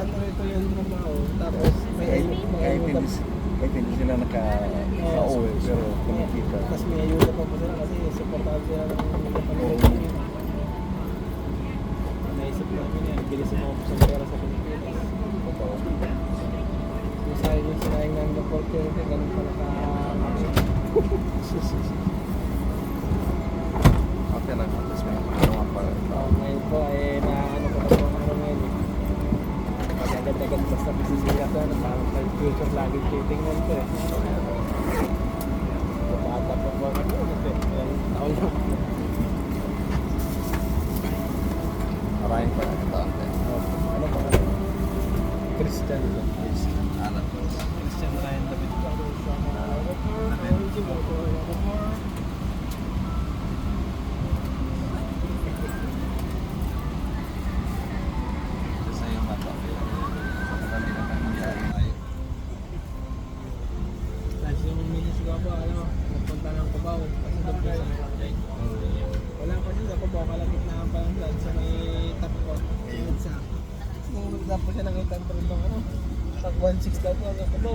tuloy-tuloy yung trabaho. Tapos may ayuda. Kahit hindi sila naka-uwi, pero kumikita. Tapos may ayuda pa po sila kasi supportado sila ng Pilipinas. Naisip namin yan, bilis mo sa pera sa Pilipinas. Yung sinayang namin ng opportunity, ganun pa Okay lang, tapos may mga pa. ngayon po ay naano ko na po ang ano ngayon eh. Pag agad-agad basta bisisigat na, parang may future lagi titingnan ko eh. Bata pa po ako kasi taon lang. Maraming pa ito. Ano pa? Christian. Alam ko. Christian Ryan David. Sa yung mata. Madali na tayo. Kasi yung minis ko po, nagpunta ng Cubao. Kasi doon po sa may wala pa siya sa Cubao, kalapit na pa lang dyan sa may Tapcon. Sa nung nagdap po siya ng 800 ng tag 1.6 daw po hanggang Cubao.